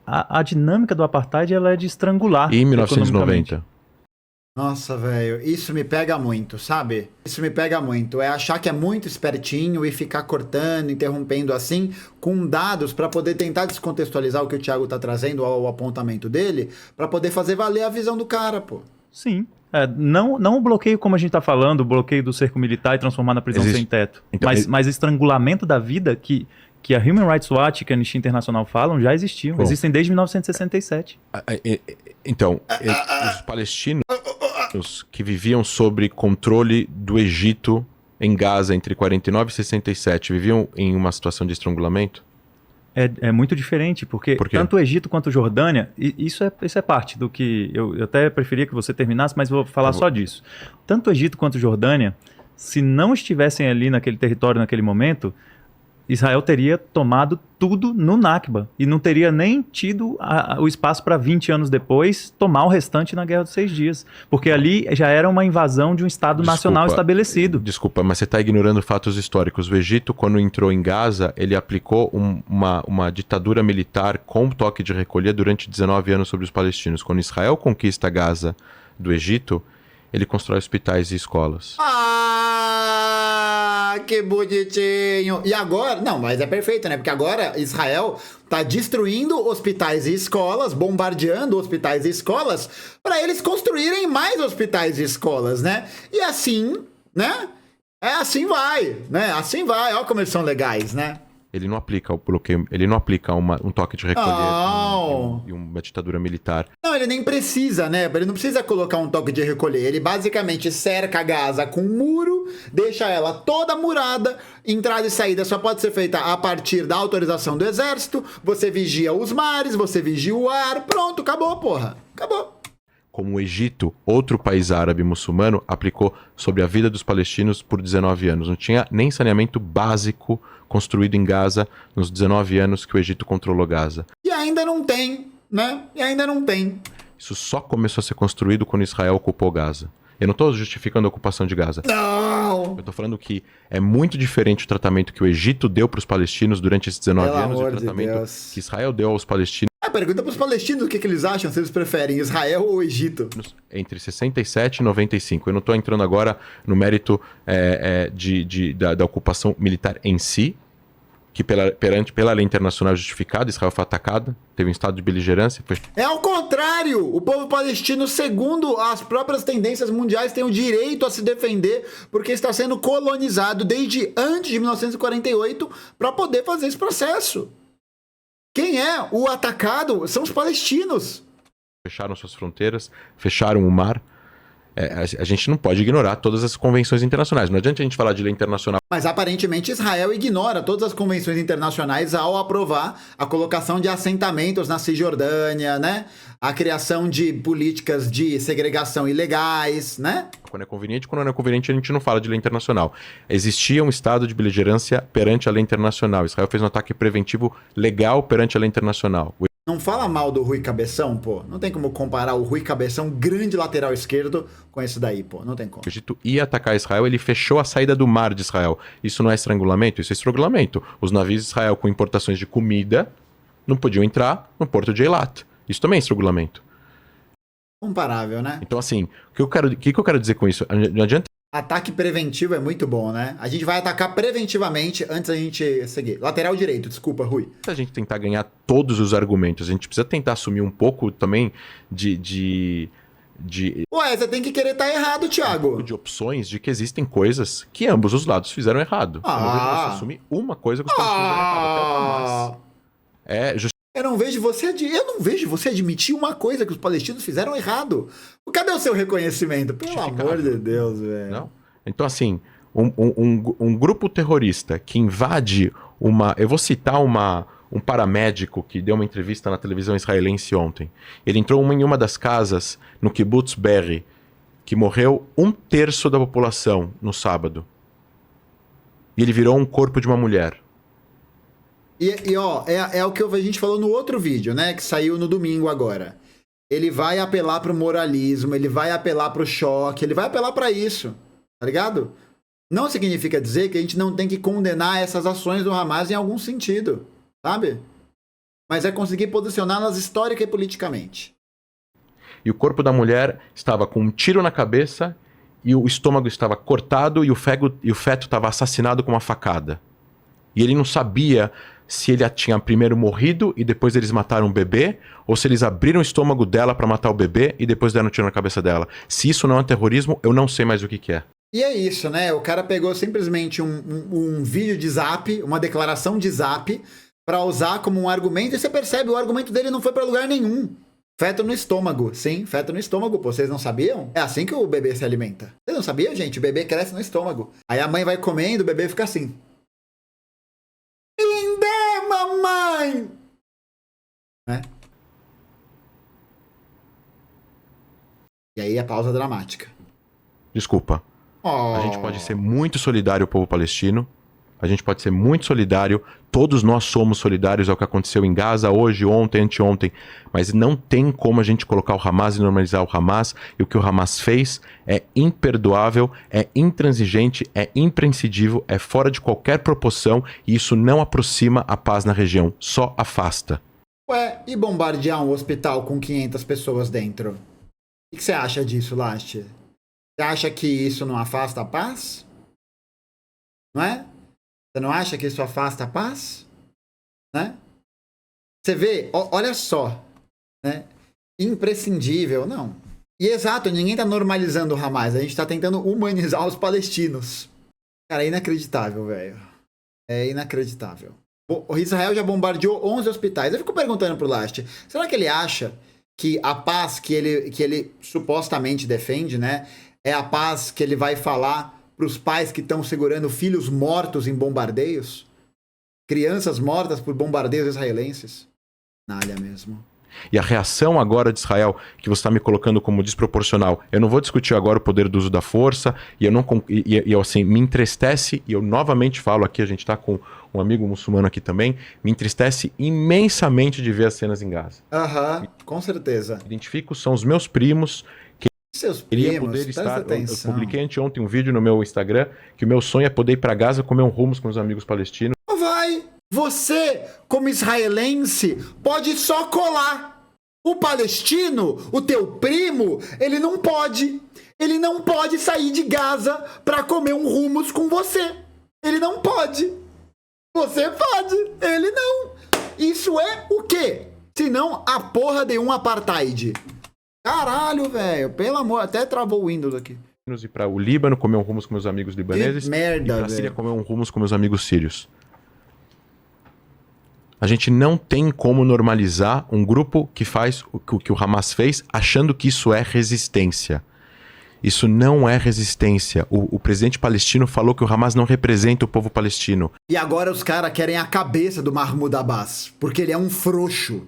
A dinâmica do apartheid ela é de estrangular. E em 1990? Nossa, velho, isso me pega muito, sabe? Isso me pega muito. É achar que é muito espertinho e ficar cortando, interrompendo assim, com dados para poder tentar descontextualizar o que o Thiago tá trazendo ao apontamento dele, para poder fazer valer a visão do cara, pô. Sim. Não o bloqueio como a gente está falando, o bloqueio do cerco militar e transformar na prisão sem teto. Então, mas estrangulamento da vida que a Human Rights Watch e que a Anistia Internacional falam já existiam. Existem desde 1967. Então, os palestinos que viviam sob controle do Egito em Gaza entre 49 e 67 viviam em uma situação de estrangulamento? É muito diferente, porque tanto o Egito quanto a Jordânia, isso é parte do que eu até preferia que você terminasse, mas vou falar só disso. Tanto o Egito quanto a Jordânia, se não estivessem ali naquele território naquele momento, Israel teria tomado tudo no Nakba e não teria nem tido o espaço para 20 anos depois tomar o restante na Guerra dos 6 Dias. Porque ali já era uma invasão de um Estado nacional estabelecido. Desculpa, mas você está ignorando fatos históricos. O Egito, quando entrou em Gaza, ele aplicou uma ditadura militar com toque de recolher durante 19 anos sobre os palestinos. Quando Israel conquista Gaza do Egito, ele constrói hospitais e escolas. Que bonitinho. E agora... Não, mas é perfeito, né? Porque agora Israel tá destruindo hospitais e escolas, bombardeando hospitais e escolas, para eles construírem mais hospitais e escolas, né? E assim, né? Assim vai, né? Assim vai. Olha como eles são legais, né? Ele não aplica o bloqueio, ele não aplica um toque de recolher e uma ditadura militar. Não, ele nem precisa, né? Ele não precisa colocar um toque de recolher. Ele basicamente cerca Gaza com um muro, deixa ela toda murada, entrada e saída só pode ser feita a partir da autorização do exército, você vigia os mares, você vigia o ar, pronto, acabou, porra. Acabou. Como o Egito, outro país árabe muçulmano, aplicou sobre a vida dos palestinos por 19 anos. Não tinha nem saneamento básico construído em Gaza nos 19 anos que o Egito controlou Gaza. E ainda não tem, né? E ainda não tem. Isso só começou a ser construído quando Israel ocupou Gaza. Eu não estou justificando a ocupação de Gaza. Não! Eu estou falando que é muito diferente o tratamento que o Egito deu para os palestinos durante esses 19 anos e o tratamento que Israel deu aos palestinos. Pergunta para os palestinos o que eles acham, se eles preferem Israel ou Egito. Entre 67 e 95. Eu não estou entrando agora no mérito da ocupação militar em si, que pela lei internacional justificada, Israel foi atacada, teve um estado de beligerância. É ao contrário! O povo palestino, segundo as próprias tendências mundiais, tem o direito a se defender porque está sendo colonizado desde antes de 1948 para poder fazer esse processo. Quem é o atacado são os palestinos. Fecharam suas fronteiras, fecharam o mar. A gente não pode ignorar todas as convenções internacionais. Não adianta a gente falar de lei internacional. Mas aparentemente Israel ignora todas as convenções internacionais ao aprovar a colocação de assentamentos na Cisjordânia, né? A criação de políticas de segregação ilegais, né? Quando é conveniente, quando não é conveniente, a gente não fala de lei internacional. Existia um estado de beligerância perante a lei internacional. Israel fez um ataque preventivo legal perante a lei internacional. Não fala mal do Rui Cabeção, pô. Não tem como comparar o Rui Cabeção, grande lateral esquerdo, com esse daí, pô. Não tem como. O Egito ia atacar Israel, ele fechou a saída do mar de Israel. Isso não é estrangulamento? Isso é estrangulamento. Os navios de Israel com importações de comida não podiam entrar no porto de Eilat. Isso também é estrangulamento. Comparável, né? Então, assim, o que eu quero dizer com isso? Não adianta. Ataque preventivo é muito bom, né? A gente vai atacar preventivamente antes da gente seguir. Lateral direito, desculpa, Rui. Se a gente tentar ganhar todos os argumentos, a gente precisa tentar assumir um pouco também Ué, você tem que querer estar errado, Thiago. De opções de que existem coisas que ambos os lados fizeram errado. Eu não vejo você assumir uma coisa que os palestinos fizeram errado. Até o Hamas. Eu não vejo você admitir uma coisa que os palestinos fizeram errado. Cadê o seu reconhecimento? Pelo amor de Deus, velho. Não? Então, assim, um grupo terrorista que invade uma... Eu vou citar um paramédico que deu uma entrevista na televisão israelense ontem. Ele entrou em uma das casas no kibbutz Berri, que morreu 1/3 da população no sábado. E ele virou um corpo de uma mulher. É o que a gente falou no outro vídeo, né? Que saiu no domingo agora. Ele vai apelar pro moralismo, ele vai apelar pro choque, ele vai apelar pra isso, tá ligado? Não significa dizer que a gente não tem que condenar essas ações do Hamas em algum sentido, sabe? Mas é conseguir posicioná-las histórica e politicamente. E o corpo da mulher estava com um tiro na cabeça e o estômago estava cortado e o feto estava assassinado com uma facada. E ele não sabia se ele tinha primeiro morrido e depois eles mataram o bebê, ou se eles abriram o estômago dela para matar o bebê e depois deram um tiro na cabeça dela. Se isso não é terrorismo, eu não sei mais o que é. E é isso, né? O cara pegou simplesmente um vídeo de zap, uma declaração de zap, pra usar como um argumento, e você percebe, o argumento dele não foi pra lugar nenhum. Feto no estômago, sim, feto no estômago, pô, vocês não sabiam? É assim que o bebê se alimenta. Vocês não sabiam, gente? O bebê cresce no estômago. Aí a mãe vai comendo, o bebê fica assim. Lindê, mamãe! Né? E aí a pausa dramática. Desculpa. Oh. A gente pode ser muito solidário ao povo palestino. A gente pode ser muito solidário. Todos nós somos solidários ao que aconteceu em Gaza hoje, ontem, anteontem. Mas não tem como a gente colocar o Hamas e normalizar o Hamas. E o que o Hamas fez é imperdoável, é intransigente, é imprescindível, é fora de qualquer proporção. E isso não aproxima a paz na região, só afasta. Ué, e bombardear um hospital com 500 pessoas dentro? O que você acha disso, Last? Você acha que isso não afasta a paz? Não é? Você não acha que isso afasta a paz? Né? Você vê, olha só, né? Imprescindível, não. E exato, ninguém tá normalizando o Hamas, a gente tá tentando humanizar os palestinos. Cara, é inacreditável, velho. É inacreditável. O Israel já bombardeou 11 hospitais. Eu fico perguntando pro Last, será que ele acha que a paz que ele supostamente defende, né, é a paz que ele vai falar para os pais que estão segurando filhos mortos em bombardeios? Crianças mortas por bombardeios israelenses? Nalha mesmo. E a reação agora de Israel, que você está me colocando como desproporcional, eu não vou discutir agora o poder do uso da força, e eu assim, me entristece, e eu novamente falo aqui, a gente está com um amigo muçulmano aqui também, me entristece imensamente de ver as cenas em Gaza. Aham, com certeza. Identifico, são os meus primos. Seus Queria primos, poder estar. atenção. Eu publiquei anteontem um vídeo no meu Instagram que o meu sonho é poder ir para Gaza comer um hummus com os amigos palestinos. Vai! Você, como israelense, pode só colar. O palestino, o teu primo, ele não pode. Ele não pode sair de Gaza pra comer um hummus com você. Ele não pode. Você pode. Ele não. Isso é o quê? Senão a porra de um apartheid. Caralho, velho. Pelo amor, até travou o Windows aqui. Ir para o Líbano comer um hummus com meus amigos libaneses. Que merda, e para a Síria comer um hummus com meus amigos sírios. A gente não tem como normalizar um grupo que faz o que o Hamas fez, achando que isso é resistência. Isso não é resistência. O presidente palestino falou que o Hamas não representa o povo palestino. E agora os caras querem a cabeça do Mahmoud Abbas, porque ele é um frouxo.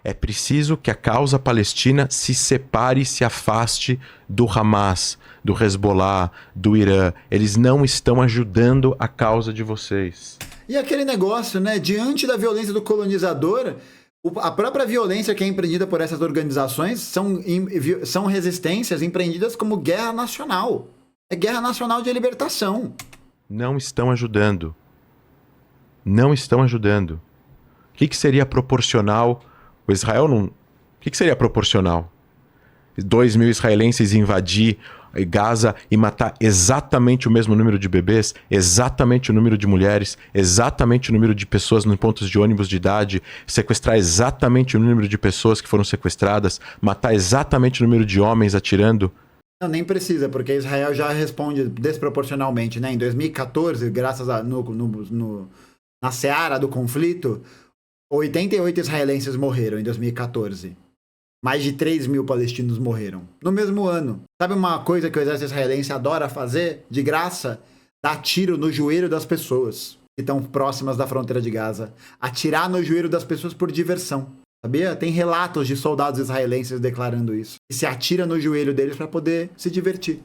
É preciso que a causa palestina se separe e se afaste do Hamas, do Hezbollah, do Irã. Eles não estão ajudando a causa de vocês. E aquele negócio, né? Diante da violência do colonizador, a própria violência que é empreendida por essas organizações são resistências empreendidas como guerra nacional. É guerra nacional de libertação. Não estão ajudando. Não estão ajudando. O que seria proporcional? O Israel não... O que seria proporcional? 2.000 israelenses invadir Gaza e matar exatamente o mesmo número de bebês, exatamente o número de mulheres, exatamente o número de pessoas nos pontos de ônibus de idade, sequestrar exatamente o número de pessoas que foram sequestradas, matar exatamente o número de homens atirando? Não, nem precisa, porque Israel já responde desproporcionalmente, né? Em 2014, graças a na seara do conflito, 88 israelenses morreram em 2014. Mais de 3.000 palestinos morreram. No mesmo ano. Sabe uma coisa que o exército israelense adora fazer? De graça? Dar tiro no joelho das pessoas que estão próximas da fronteira de Gaza. Atirar no joelho das pessoas por diversão. Sabia? Tem relatos de soldados israelenses declarando isso. E se atira no joelho deles para poder se divertir.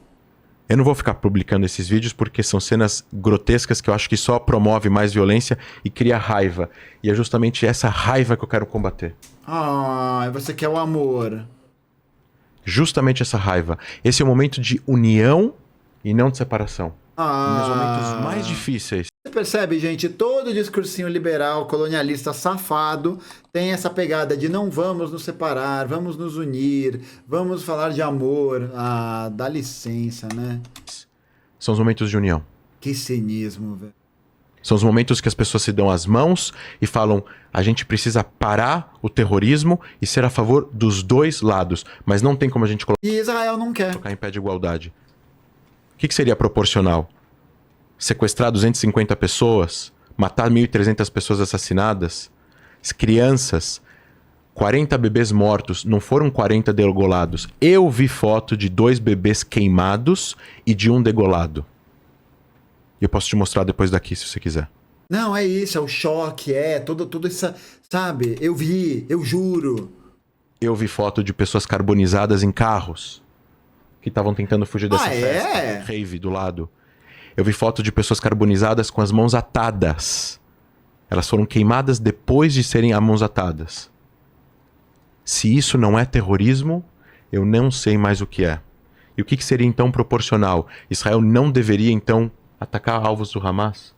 Eu não vou ficar publicando esses vídeos porque são cenas grotescas que eu acho que só promove mais violência e cria raiva. E é justamente essa raiva que eu quero combater. Ah, você quer o amor. Justamente essa raiva. Esse é o momento de união e não de separação. Nos momentos mais difíceis. Você percebe, gente? Todo discursinho liberal, colonialista, safado, tem essa pegada de não vamos nos separar, vamos nos unir, vamos falar de amor. Ah, dá licença, né? São os momentos de união. Que cinismo, velho. São os momentos que as pessoas se dão as mãos e falam: a gente precisa parar o terrorismo e ser a favor dos dois lados. Mas não tem como a gente colocar. E Israel não quer. Colocar em pé de igualdade. O que seria proporcional? Sequestrar 250 pessoas? Matar 1.300 pessoas assassinadas? Crianças? 40 bebês mortos, não foram 40 degolados. Eu vi foto de 2 bebês queimados e de um degolado. E eu posso te mostrar depois daqui, se você quiser. Não, é isso, é o choque, toda essa, sabe? Eu vi, eu juro. Eu vi foto de pessoas carbonizadas em carros que estavam tentando fugir dessa festa. Rave do lado. Eu vi foto de pessoas carbonizadas com as mãos atadas. Elas foram queimadas depois de serem a mãos atadas. Se isso não é terrorismo, eu não sei mais o que é. E o que seria então proporcional? Israel não deveria então atacar alvos do Hamas?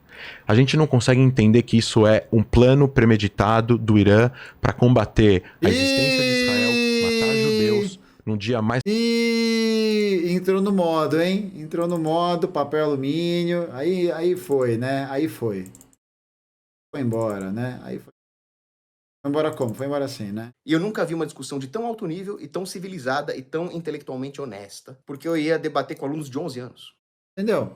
A gente não consegue entender que isso é um plano premeditado do Irã para combater a existência de Israel, matar judeus num dia mais... Entrou no modo, hein? Entrou no modo, papel alumínio, aí foi, né? Aí foi. Foi embora, né? Aí foi. Foi embora como? Foi embora assim, né? E eu nunca vi uma discussão de tão alto nível e tão civilizada e tão intelectualmente honesta, porque eu ia debater com alunos de 11 anos. Entendeu?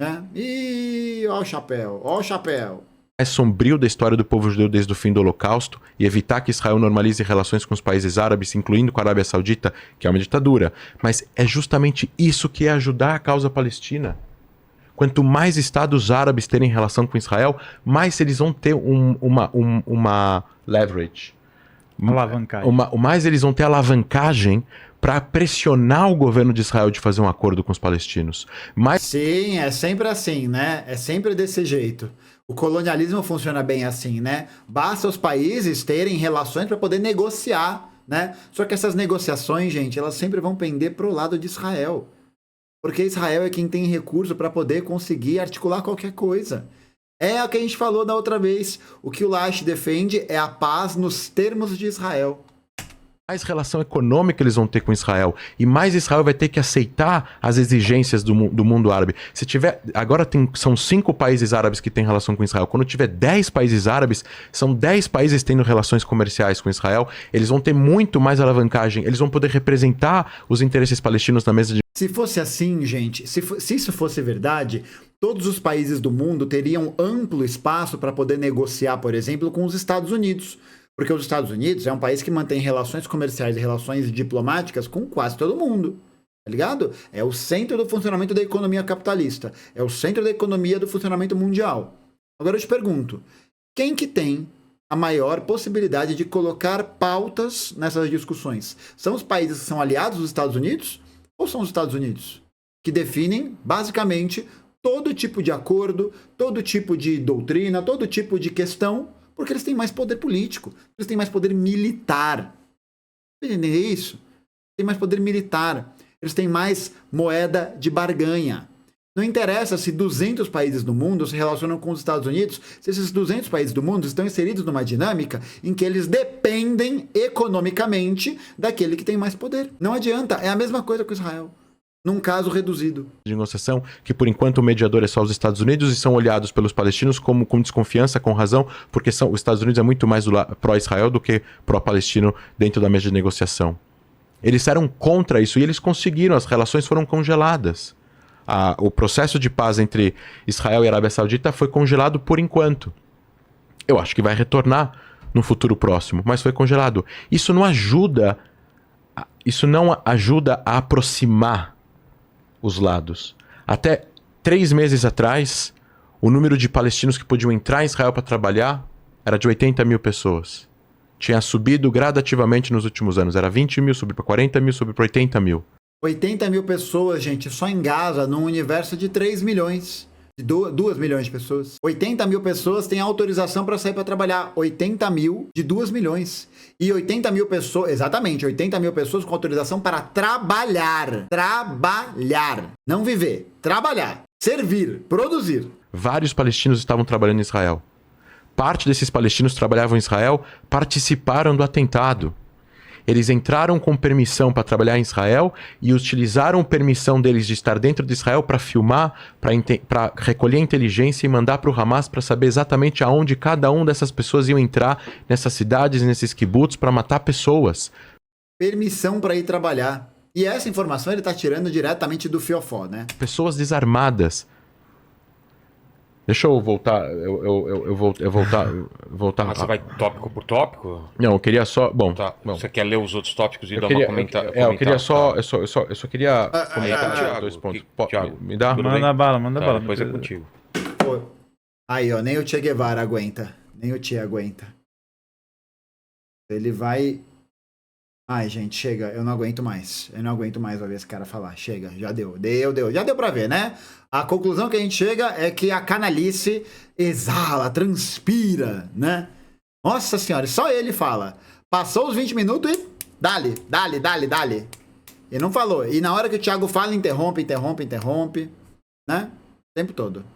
Né? E ó o chapéu, ó o chapéu. Mais sombrio da história do povo judeu desde o fim do Holocausto e evitar que Israel normalize relações com os países árabes, incluindo com a Arábia Saudita, que é uma ditadura. Mas é justamente isso que é ajudar a causa palestina. Quanto mais estados árabes terem relação com Israel, mais eles vão ter uma leverage. Alavancagem. Mais eles vão ter alavancagem para pressionar o governo de Israel de fazer um acordo com os palestinos. Sim, é sempre assim, né? É sempre desse jeito. O colonialismo funciona bem assim, né? Basta os países terem relações para poder negociar, né? Só que essas negociações, gente, elas sempre vão pender pro lado de Israel. Porque Israel é quem tem recurso para poder conseguir articular qualquer coisa. É o que a gente falou da outra vez. O que o Lash defende é a paz nos termos de Israel. Mais relação econômica eles vão ter com Israel. E mais Israel vai ter que aceitar as exigências do mundo árabe. Se tiver, agora são 5 países árabes que têm relação com Israel. Quando tiver 10 países árabes, são 10 países tendo relações comerciais com Israel. Eles vão ter muito mais alavancagem. Eles vão poder representar os interesses palestinos na mesa de... Se fosse assim, gente, se isso fosse verdade, todos os países do mundo teriam amplo espaço para poder negociar, por exemplo, com os Estados Unidos. Porque os Estados Unidos é um país que mantém relações comerciais e relações diplomáticas com quase todo mundo. Tá ligado? É o centro do funcionamento da economia capitalista. É o centro da economia do funcionamento mundial. Agora eu te pergunto, quem que tem a maior possibilidade de colocar pautas nessas discussões? São os países que são aliados dos Estados Unidos? Ou são os Estados Unidos? Que definem, basicamente, todo tipo de acordo, todo tipo de doutrina, todo tipo de questão, porque eles têm mais poder político, eles têm mais poder militar. Entendeu isso? Tem mais poder militar. Eles têm mais moeda de barganha. Não interessa se 200 países do mundo se relacionam com os Estados Unidos, se esses 200 países do mundo estão inseridos numa dinâmica em que eles dependem economicamente daquele que tem mais poder. Não adianta, é a mesma coisa com Israel. Num caso reduzido. De negociação, que por enquanto o mediador é só os Estados Unidos e são olhados pelos palestinos como com desconfiança, com razão, porque os Estados Unidos é muito mais pró-Israel do que pró-palestino dentro da mesa de negociação. Eles eram contra isso e eles conseguiram, as relações foram congeladas. O processo de paz entre Israel e Arábia Saudita foi congelado por enquanto. Eu acho que vai retornar no futuro próximo, mas foi congelado. Isso não ajuda a aproximar os lados. Até 3 meses atrás, o número de palestinos que podiam entrar em Israel para trabalhar era de 80 mil pessoas. Tinha subido gradativamente nos últimos anos. Era 20 mil, subiu para 40 mil, subiu para 80 mil. 80 mil pessoas, gente, só em Gaza, num universo de 3 milhões. De 2 milhões de pessoas. 80 mil pessoas têm autorização para sair para trabalhar. 80 mil de 2 milhões. E 80 mil pessoas, exatamente, 80 mil pessoas com autorização para trabalhar. Trabalhar. Não viver. Trabalhar. Servir. Produzir. Vários palestinos estavam trabalhando em Israel. Parte desses palestinos que trabalhavam em Israel participaram do atentado. Eles entraram com permissão para trabalhar em Israel e utilizaram permissão deles de estar dentro de Israel para filmar, para recolher inteligência e mandar para o Hamas para saber exatamente aonde cada um dessas pessoas iam entrar nessas cidades, nesses kibbutz, para matar pessoas. Permissão para ir trabalhar. E essa informação ele tá tirando diretamente do fiofó, né? Pessoas desarmadas. Deixa eu voltar. Eu voltar. Mas você vai tópico por tópico? Não, eu queria só. Bom, Tá. bom. Você quer ler os outros tópicos e Eu dar queria, uma comentada? eu queria só. Eu só queria comentar Thiago, dois pontos. Thiago, Me dá? tudo Manda bem? bala, manda Tá, bala. depois é contigo. Pô. Aí, ó, nem o Che Guevara aguenta. Nem o Che aguenta. Ele vai... Ai, gente, chega. Eu não aguento mais. Eu não aguento mais ouvir esse cara falar. Chega, já deu. Já deu pra ver, né? A conclusão que a gente chega é que a canalice exala, transpira, né? Nossa senhora, só ele fala. Passou os 20 minutos e... Dale. E não falou. E na hora que o Thiago fala, interrompe, né? O tempo todo.